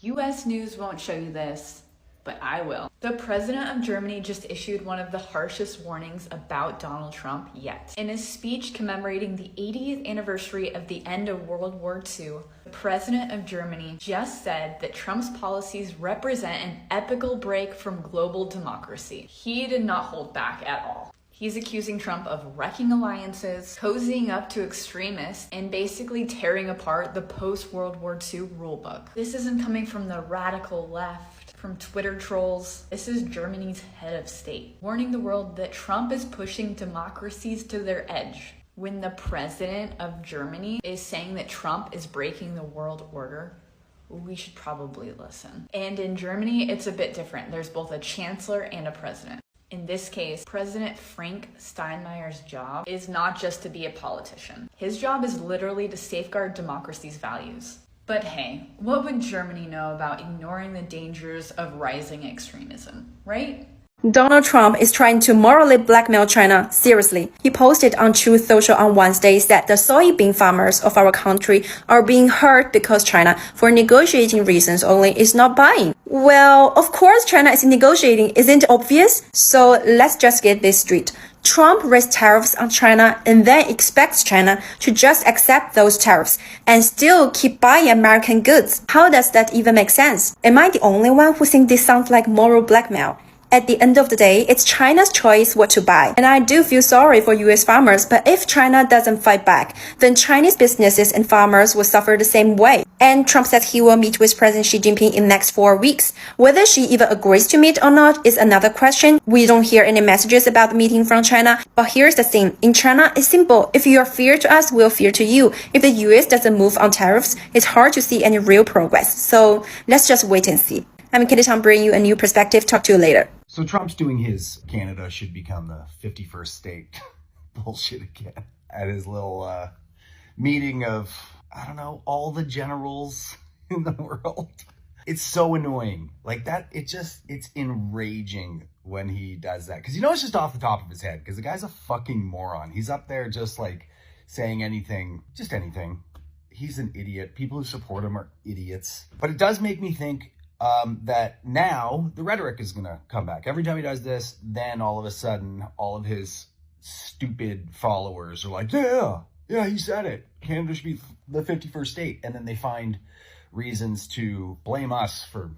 US News won't show you this, but I will. The president of Germany just issued one of the harshest warnings about Donald Trump yet. In his speech commemorating the 80th anniversary of the end of World War II, the president of Germany just said that Trump's policies represent an epical break from global democracy. He did not hold back at all. He's accusing Trump of wrecking alliances, cozying up to extremists, and basically tearing apart the post-World War II rulebook. This isn't coming from the radical left, from Twitter trolls. This is Germany's head of state, warning the world that Trump is pushing democracies to their edge. When the president of Germany is saying that Trump is breaking the world order, we should probably listen. And in Germany, it's a bit different. There's both a chancellor and a president. In this case, President Frank Steinmeier's job is not just to be a politician. His job is literally to safeguard democracy's values. But hey, what would Germany know about ignoring the dangers of rising extremism, right? Donald Trump is trying to morally blackmail China seriously. He posted on Truth Social on Wednesday that the soybean farmers of our country are being hurt because China, for negotiating reasons only, is not buying. Well, of course China is negotiating, isn't it obvious? So let's just get this straight. Trump raised tariffs on China and then expects China to just accept those tariffs and still keep buying American goods. How does that even make sense? Am I the only one who thinks this sounds like moral blackmail? At the end of the day, it's China's choice what to buy. And I do feel sorry for US farmers, but if China doesn't fight back, then Chinese businesses and farmers will suffer the same way. And Trump said he will meet with President Xi Jinping in the next 4 weeks. Whether she even agrees to meet or not is another question. We don't hear any messages about the meeting from China. But here's the thing. In China, it's simple. If you are fear to us, we'll fear to you. If the US doesn't move on tariffs, it's hard to see any real progress. So let's just wait and see. I'm Kitty Tom, bringing you a new perspective. Talk to you later. So Trump's doing his Canada should become the 51st state bullshit again at his little meeting of, I don't know, all the generals in the world. It's so annoying. Like that, it's enraging when he does that. Because you know it's just off the top of his head. Because the guy's a fucking moron. He's up there just like saying anything, just anything. He's an idiot. People who support him are idiots. But it does make me think that now the rhetoric is going to come back. Every time he does this, then all of a sudden, all of his stupid followers are like, yeah, he said it. Canada should be the 51st state. And then they find reasons to blame us for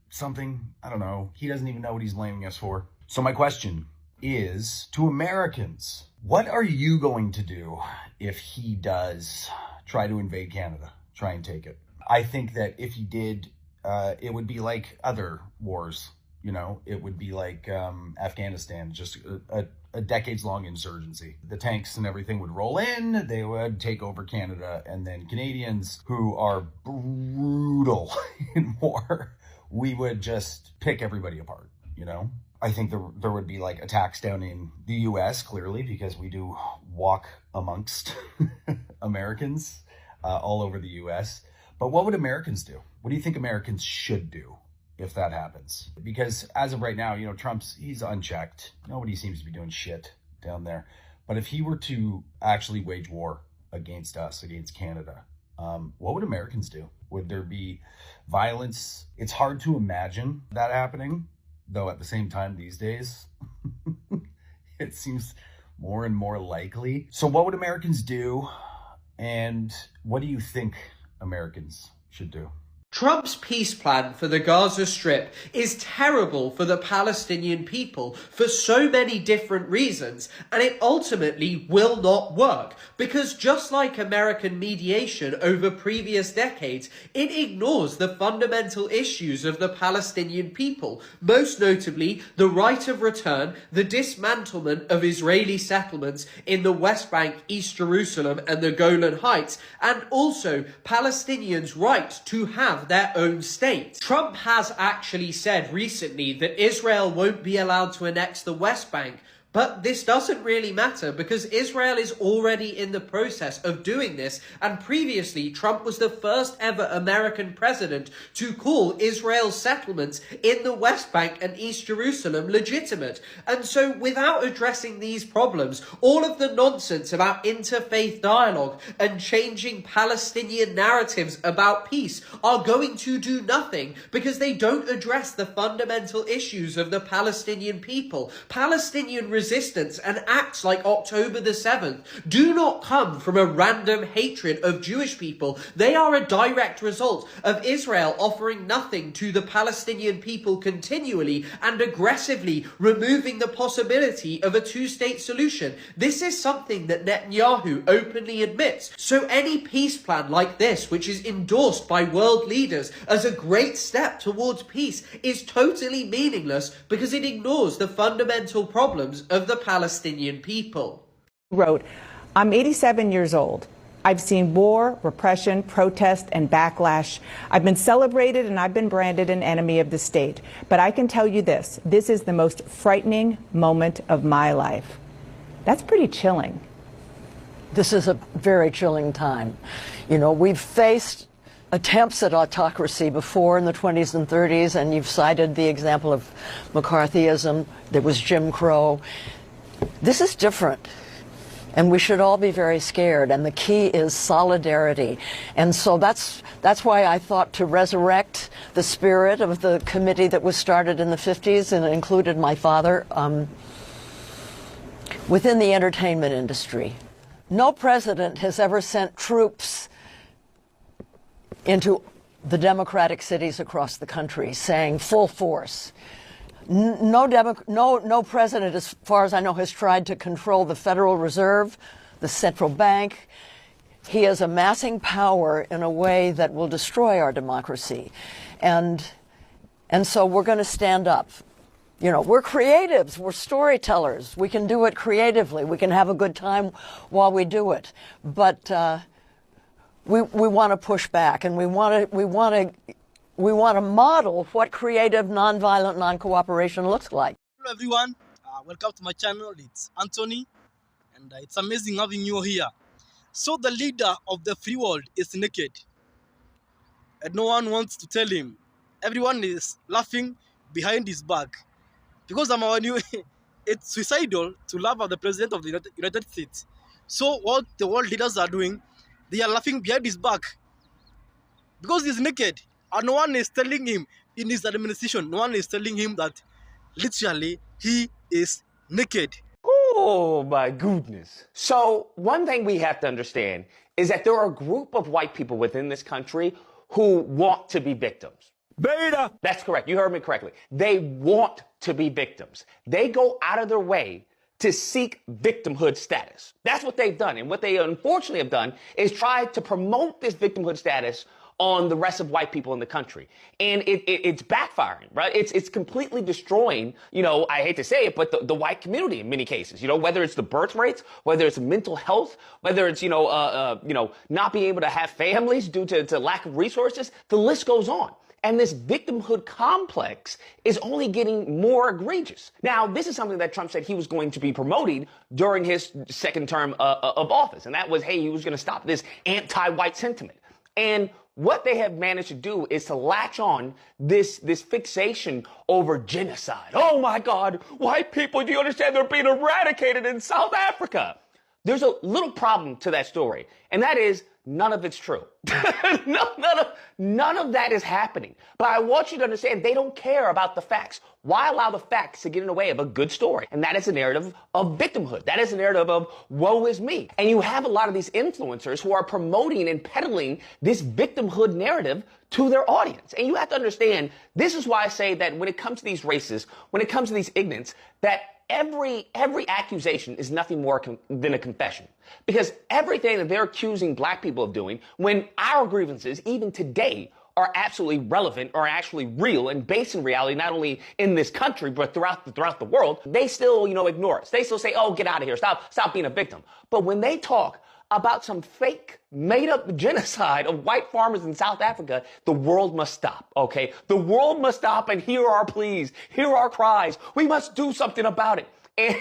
something. I don't know. He doesn't even know what he's blaming us for. So my question is to Americans, what are you going to do if he does try to invade Canada, try and take it? I think that if he did, it would be like other wars, you know, it would be like Afghanistan, just a decades-long insurgency. The tanks and everything would roll in, they would take over Canada, and then Canadians, who are brutal in war, we would just pick everybody apart, you know? I think there would be like attacks down in the US, clearly, because we do walk amongst Americans all over the US. But what would Americans do? What do you think Americans should do if that happens? Because as of right now, you know, he's unchecked. Nobody seems to be doing shit down there. But if he were to actually wage war against us, against Canada, what would Americans do? Would there be violence? It's hard to imagine that happening, though at the same time these days, it seems more and more likely. So what would Americans do? And what do you think Americans should do? Trump's peace plan for the Gaza Strip is terrible for the Palestinian people for so many different reasons, and it ultimately will not work because just like American mediation over previous decades, it ignores the fundamental issues of the Palestinian people, most notably the right of return, the dismantlement of Israeli settlements in the West Bank, East Jerusalem, and the Golan Heights, and also Palestinians' right to have their own state. Trump has actually said recently that Israel won't be allowed to annex the West Bank, But this doesn't really matter because Israel is already in the process of doing this, and previously Trump was the first ever American president to call Israel's settlements in the West Bank and East Jerusalem legitimate. And so without addressing these problems, all of the nonsense about interfaith dialogue and changing Palestinian narratives about peace are going to do nothing because they don't address the fundamental issues of the Palestinian people. Palestinian resistance and acts like October the 7th do not come from a random hatred of Jewish people. They are a direct result of Israel offering nothing to the Palestinian people continually and aggressively removing the possibility of a two-state solution. This is something that Netanyahu openly admits. So any peace plan like this, which is endorsed by world leaders as a great step towards peace, is totally meaningless because it ignores the fundamental problems of the Palestinian people. Wrote, I'm 87 years old. I've seen war, repression, protest, and backlash. I've been celebrated and I've been branded an enemy of the state. But I can tell you this is the most frightening moment of my life. That's pretty chilling. This is a very chilling time. You know, we've faced attempts at autocracy before in the 20s and 30s, and you've cited the example of McCarthyism. There was Jim Crow. This is different, and we should all be very scared, and the key is solidarity. And so that's why I thought to resurrect the spirit of the committee that was started in the 50s and included my father within the entertainment industry. No president has ever sent troops into the democratic cities across the country saying full force. No president, as far as I know, has tried to control the Federal Reserve, the central bank. He is amassing power in a way that will destroy our democracy. And so we're going to stand up. You know, we're creatives, we're storytellers. We can do it creatively. We can have a good time while we do it. But we want to push back, and we want to model what creative, nonviolent, non-cooperation looks like. Hello everyone, welcome to my channel. It's Anthony, and it's amazing having you here. So the leader of the free world is naked, and no one wants to tell him. Everyone is laughing behind his back, because it's suicidal to laugh at the president of the United States. So what the world leaders are doing, they are laughing behind his back because he's naked. And no one is telling him in his administration, no one is telling him that literally he is naked. Oh my goodness. So one thing we have to understand is that there are a group of white people within this country who want to be victims. Beta! That's correct. You heard me correctly. They want to be victims. They go out of their way to seek victimhood status. That's what they've done. And what they unfortunately have done is try to promote this victimhood status on the rest of white people in the country. And it's backfiring, right? It's completely destroying, you know, I hate to say it, but the white community in many cases, you know, whether it's the birth rates, whether it's mental health, whether it's, not being able to have families due to lack of resources, the list goes on. And this victimhood complex is only getting more egregious. Now, this is something that Trump said he was going to be promoting during his second term of office. And that was, hey, he was going to stop this anti-white sentiment. And what they have managed to do is to latch on this fixation over genocide. Oh, my God, white people, do you understand they're being eradicated in South Africa? There's a little problem to that story, and that is none of it's true. None of that is happening. But I want you to understand they don't care about the facts. Why allow the facts to get in the way of a good story? And that is a narrative of victimhood. That is a narrative of woe is me. And you have a lot of these influencers who are promoting and peddling this victimhood narrative to their audience. And you have to understand, this is why I say that when it comes to these races, when it comes to these ignorants, that every accusation is nothing more than a confession. Because everything that they're accusing black people of doing, when our grievances, even today, are absolutely relevant or actually real and based in reality, not only in this country, but throughout the world, they still, ignore us. They still say, oh, get out of here. Stop being a victim. But when they talk about some fake, made-up genocide of white farmers in South Africa, the world must stop, okay? The world must stop and hear our pleas, hear our cries. We must do something about it. And,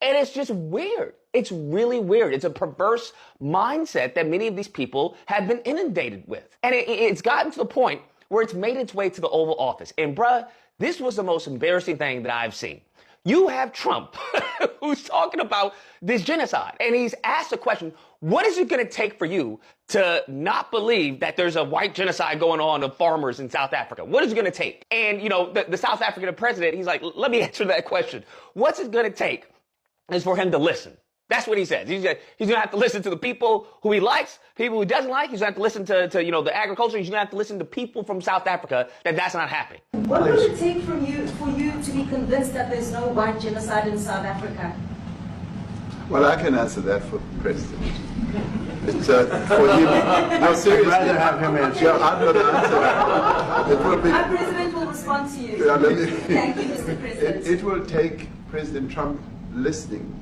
and it's just weird. It's really weird. It's a perverse mindset that many of these people have been inundated with. And it's gotten to the point where it's made its way to the Oval Office. And bruh, this was the most embarrassing thing that I've seen. You have Trump who's talking about this genocide, and he's asked a question, what is it going to take for you to not believe that there's a white genocide going on of farmers in South Africa? What is it going to take? And, you know, the South African president, he's like, let me answer that question. What's it going to take is for him to listen. That's what he says. He's going to have to listen to the people who he likes, people who he doesn't like. He's going to have to listen to you know, the agriculture. He's going to have to listen to people from South Africa that's not happening. What will it take for you to be convinced that there's no white genocide in South Africa? Well, I can answer that for the president. It's, for him, no, seriously. I'd rather have him answer. Yeah, I'm going to answer that. It will be, our president will respond to you. Yeah, Thank you, Mr. President. It will take President Trump listening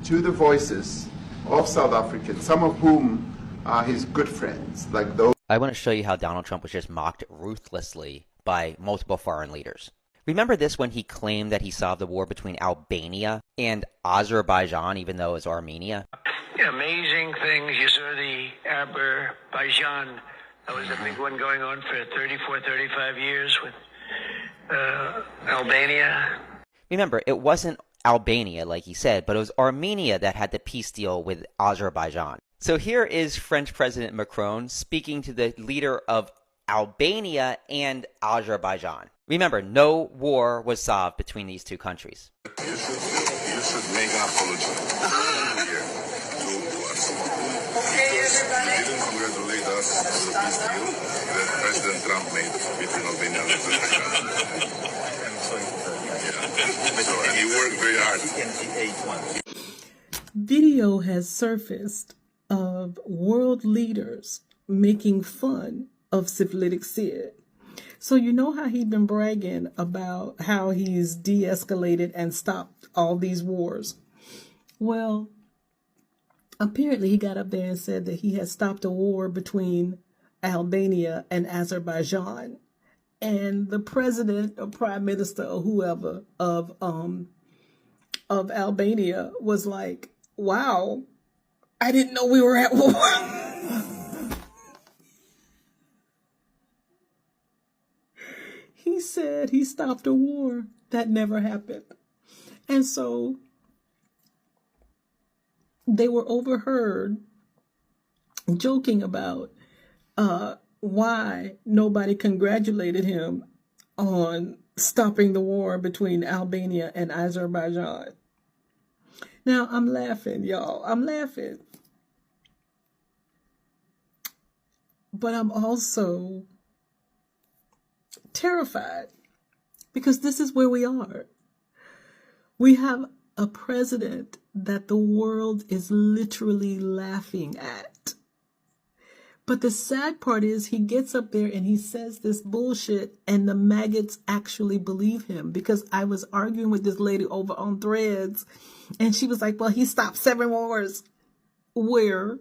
to the voices of South Africans, some of whom are his good friends, like those. I want to show you how Donald Trump was just mocked ruthlessly by multiple foreign leaders. Remember this when he claimed that he solved the war between Albania and Azerbaijan, even though it's Armenia? Amazing things. You saw the Azerbaijan. That was a big one going on for 34, 35 years with Albania. Remember, it wasn't Albania, like he said, but it was Armenia that had the peace deal with Azerbaijan. So here is French President Macron speaking to the leader of Albania and Azerbaijan. Remember, no war was solved between these two countries. You should make an apology here to us. Because you didn't congratulate us on the peace deal that President Trump made between Albania and Azerbaijan. And you worked very hard. Video has surfaced of world leaders making fun of syphilitic Sid. So you know how he'd been bragging about how he's de-escalated and stopped all these wars. Well, apparently he got up there and said that he had stopped a war between Albania and Azerbaijan. And the president or prime minister or whoever of Albania was like, wow, I didn't know we were at war. He said he stopped a war that never happened. And so they were overheard joking about why nobody congratulated him on stopping the war between Albania and Azerbaijan. Now, I'm laughing, y'all. I'm laughing. But I'm also terrified because this is where we are. We have a president that the world is literally laughing at. But the sad part is he gets up there and he says this bullshit and the maggots actually believe him, because I was arguing with this lady over on Threads and she was like, well, he stopped 7 wars. Where?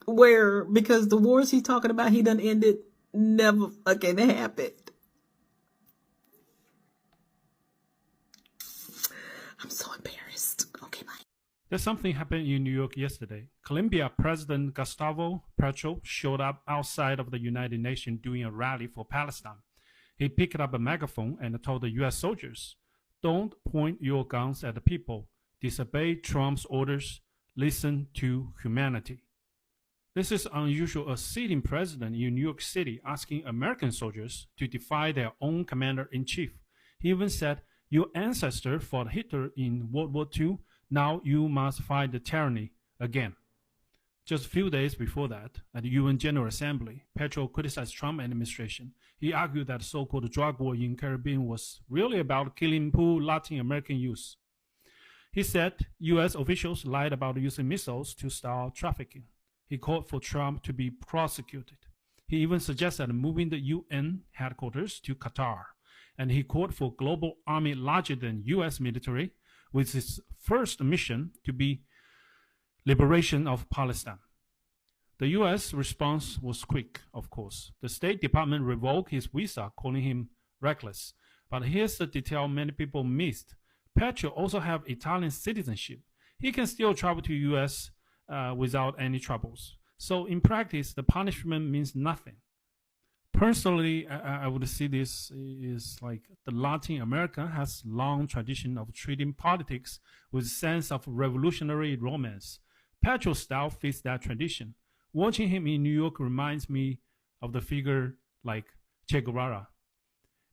Because the wars he's talking about, he done ended, never fucking happened. I'm so embarrassed. Okay, bye. There's something happened in New York yesterday. Colombia President Gustavo Petro showed up outside of the United Nations doing a rally for Palestine. He picked up a megaphone and told the U.S. soldiers, don't point your guns at the people, disobey Trump's orders, listen to humanity. This is unusual, a sitting president in New York City asking American soldiers to defy their own commander-in-chief. He even said, your ancestors fought Hitler in World War II. Now you must fight the tyranny again. Just a few days before that, at the UN General Assembly, Petro criticized Trump administration. He argued that the so-called drug war in Caribbean was really about killing poor Latin American youth. He said U.S. officials lied about using missiles to start trafficking. He called for Trump to be prosecuted. He even suggested moving the UN headquarters to Qatar. And he called for global army larger than U.S. military, with its first mission to be liberation of Palestine. The U.S. response was quick, of course. The State Department revoked his visa, calling him reckless. But here's the detail many people missed. Petro also have Italian citizenship. He can still travel to US without any troubles. So in practice, the punishment means nothing. Personally, I would see this is like the Latin America has long tradition of treating politics with a sense of revolutionary romance. Petro's style fits that tradition. Watching him in New York reminds me of the figure like Che Guevara.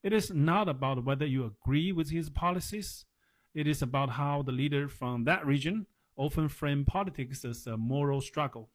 It is not about whether you agree with his policies. It is about how the leader from that region often frame politics as a moral struggle,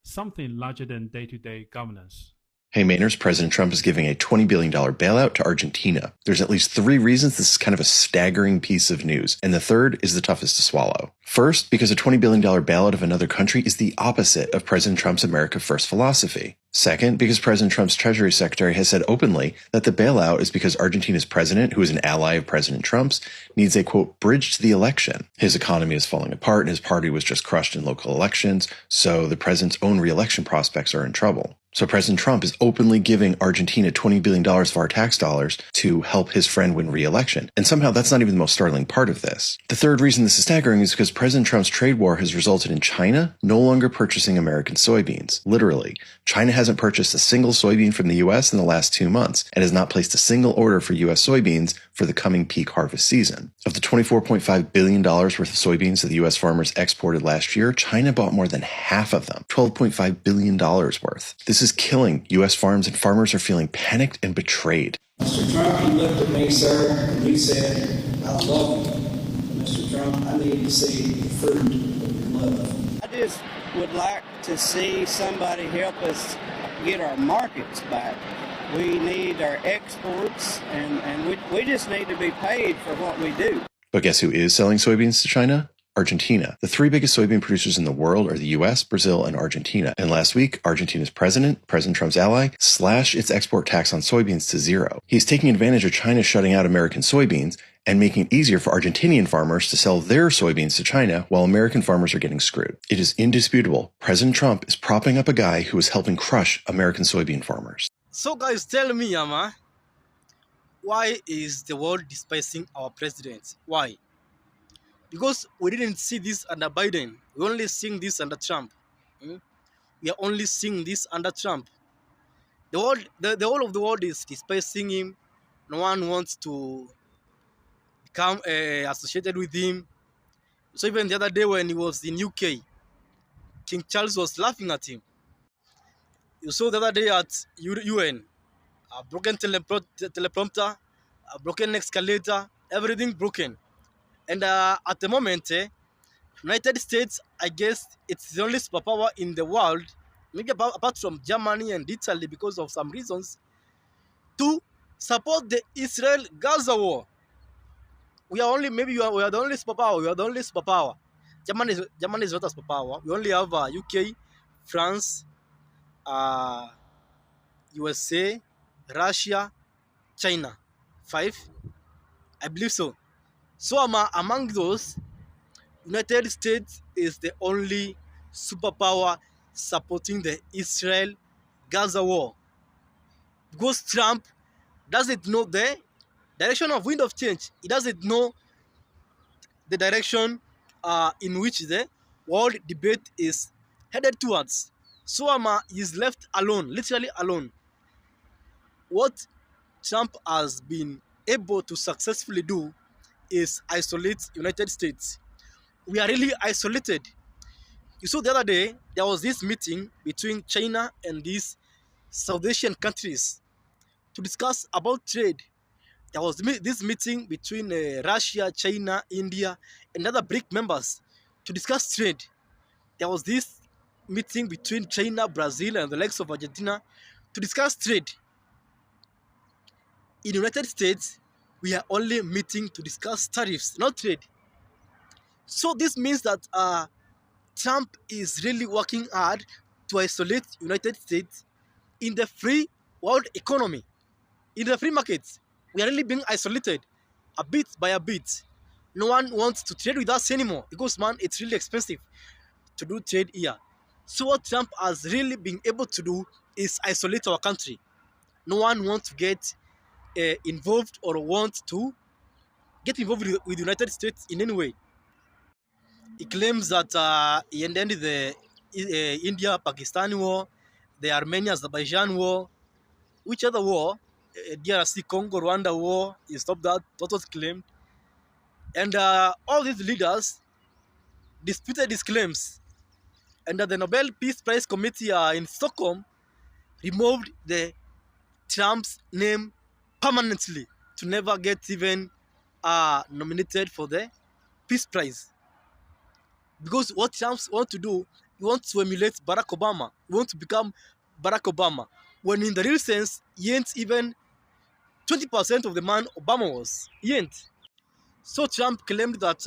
something larger than day-to-day governance. Hey Mainers, President Trump is giving a $20 billion bailout to Argentina. There's at least 3 reasons this is kind of a staggering piece of news, and the third is the toughest to swallow. First, because a $20 billion bailout of another country is the opposite of President Trump's America First philosophy. Second, because President Trump's Treasury Secretary has said openly that the bailout is because Argentina's president, who is an ally of President Trump's, needs a, quote, bridge to the election. His economy is falling apart and his party was just crushed in local elections, so the president's own re-election prospects are in trouble. So President Trump is openly giving Argentina $20 billion of our tax dollars to help his friend win re-election. And somehow that's not even the most startling part of this. The third reason this is staggering is because President Trump's trade war has resulted in China no longer purchasing American soybeans. Literally, China hasn't purchased a single soybean from the U.S. in the last 2 months and has not placed a single order for U.S. soybeans for the coming peak harvest season. Of the $24.5 billion worth of soybeans that the U.S. farmers exported last year, China bought more than half of them, $12.5 billion worth. This is killing U.S. farms, and farmers are feeling panicked and betrayed. Mr. Trump, you looked at me, sir, and you said, I love you. Mr. Trump, I need to see the fruit of your love. I just would like to see somebody help us get our markets back. We need our exports, and we just need to be paid for what we do. But guess who is selling soybeans to China? Argentina. The 3 biggest soybean producers in the world are the US, Brazil, and Argentina. And last week, Argentina's president, President Trump's ally, slashed its export tax on soybeans to 0. He's taking advantage of China shutting out American soybeans and making it easier for Argentinian farmers to sell their soybeans to China while American farmers are getting screwed. It is indisputable. President Trump is propping up a guy who is helping crush American soybean farmers. So guys, tell me, Yama, why is the world despising our president? Why? Because we didn't see this under Biden. We only seeing this under Trump. We are only seeing this under Trump. The world, the whole of the world is despising him. No one wants to become associated with him. So even the other day when he was in UK, King Charles was laughing at him. You saw the other day at UN, a broken teleprompter, a broken escalator, everything broken. And at the moment, United States, I guess it's the only superpower in the world, maybe apart from Germany and Italy because of some reasons, to support the Israel-Gaza war. We are only, maybe we are the only superpower. We are the only superpower. Germany is not a superpower. We only have UK, France, USA, Russia, China. 5? I believe so. So among those, United States is the only superpower supporting the Israel-Gaza war. Because Trump doesn't know the direction of wind of change. He doesn't know the direction in which the world debate is headed towards. So is left alone, literally alone. What Trump has been able to successfully do is isolate United States. We are really isolated. You saw the other day, there was this meeting between China and these South Asian countries to discuss about trade. There was this meeting between Russia, China, India, and other BRIC members to discuss trade. There was this meeting between China, Brazil, and the likes of Argentina to discuss trade. In the United States, we are only meeting to discuss tariffs, not trade. So this means that Trump is really working hard to isolate United States in the free world economy, in the free markets. We are really being isolated, a bit by a bit. No one wants to trade with us anymore because, man, it's really expensive to do trade here. So what Trump has really been able to do is isolate our country. No one wants to get involved or want to get involved with the United States in any way. He claims that he ended the India-Pakistan war, the Armenia-Azerbaijan war, which other war, DRC Congo-Rwanda war, he stopped that, that was claimed. And all these leaders disputed his claims. And the Nobel Peace Prize Committee in Stockholm removed the Trump's name permanently to never get even nominated for the Peace Prize. Because what Trump wants to do, he wants to emulate Barack Obama. He wants to become Barack Obama. When in the real sense, he ain't even 20% of the man Obama was. He ain't. So Trump claimed that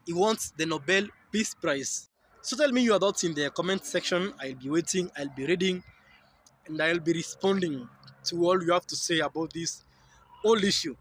he wants the Nobel Peace Prize. So tell me your thoughts in the comment section. I'll be waiting, I'll be reading, and I'll be responding to all you have to say about this whole issue.